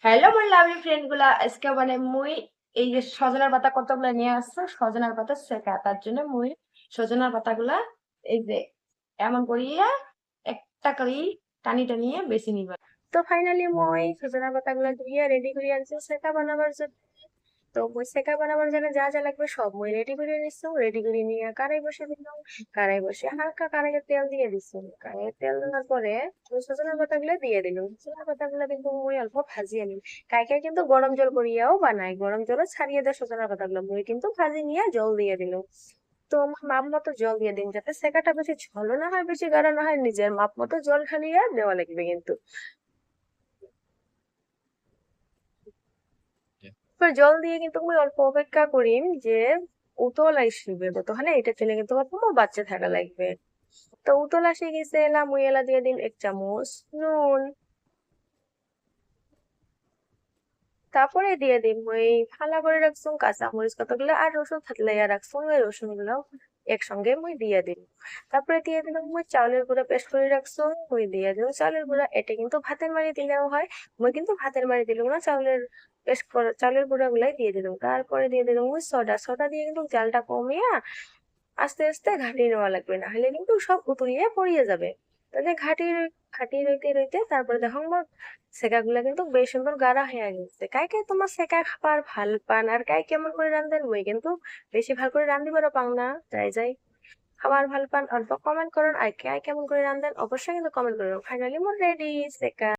Hello more lovely friend গুলা, আজকে মানে মুই এই যে সজনার পাতা কতগুলা নিয়ে আসছো, সজনার পাতা সেকা তার জন্য মুই সজনার পাতাগুলা এই যে এমন করিয়া একটা করে টানি টানিয়ে বেছে নিবা। তো ফাইনালি মই সজনার পাতাগুলা ধুইয়া রেডি করে আনছি সেকা বানাবার জন্য। তো মই সেকা বানাবার জন্য যা যা লাগবে সব মই রেডি করে নিচ্ছি। রেডি করে নিয়ে কড়াই বসে দিলাম। কড়াই বসে হালকা কড়াইয়ে তেল দিয়ে দিচ্ছি। কড়াইয়ে তেল দেওয়ার পরে ওই সজনের পাতাগুলো দিয়ে দিলাম। সজনের পাতাগুলো কিন্তু মই অল্প ভাজিয়ে নিই। কাইকে কিন্তু গরম জল করিয়াও বানাই, গরম জলও ছাড়িয়ে দেয় সজনের পাতাগুলো, মই কিন্তু ভাজি নিয়ে জল দিয়ে দিলাম। তো মাপ মতো জল দিয়ে দিন, যাতে সেকাটা বেশি ঝোলও না হয় বেশি গাঢ় না হয়, নিজের মাপ মতো জল ঢালিয়ে দেওয়া লাগবে কিন্তু। এবার জল দিয়ে কিন্তু আমি অল্প অপেক্ষা করি যে উতল আসবে, ততক্ষণে এটা ফেলে কিন্তু আমার বাচ্চা থাকা লাগবে। তো উতল আসে গেছে, এলা মুই এলা দিয়ে দিন 1 চামচ নুন। তারপরে দিয়ে দিন ওই ফালা করে রাখছুন কাঁচা মরিচ কতগুলো আর রসুন থাকলে রাখছুন, ওই রসুন গুলো একসঙ্গে মুই দিয়ে দিন। তারপরে দিয়ে দিলাম মুই চাউলের গুঁড়া পেস্ট করে রাখছুন, মুই দিয়ে দিলাম চাউলের গুঁড়া। এটা কিন্তু ভাতের মাড়ি দিলেও হয়, মুই কিন্তু ভাতের মাড়ি দিলাম না, চাউলের পেস্ট করা চাউলের গুঁড়া গুলাই দিয়ে দিলাম। তারপরে দিয়ে দিলাম মুই সোডা। সোডা দিয়ে কিন্তু জালটা কমিয়া আস্তে আস্তে ঘাটিয়ে নেওয়া লাগবে, না হলে কিন্তু সব উতলিয়ে পড়িয়ে যাবে। তাহলে ঘাটিয়ে ঘাটিয়ে রইতে রইতে তারপরে দেখো মোর সেকা গুলা কিন্তু বেশ সুন্দর গাঢ়া হয়ে গেছে। কাইকে তোমার সেকা খাবার ভাল পান আর কাই কেমন করে রান্ধেন, মুই কিন্তু বেশি ভাল করে রান্ধিবারও পাং না। যাই যাই খাবার ভাল পান অল্প কমেন্ট করুন, আর কাই কেমন করে রান্ধেন অবশ্যই কিন্তু কমেন্ট করুন। ফাইনালি মোর রেডি সেকা।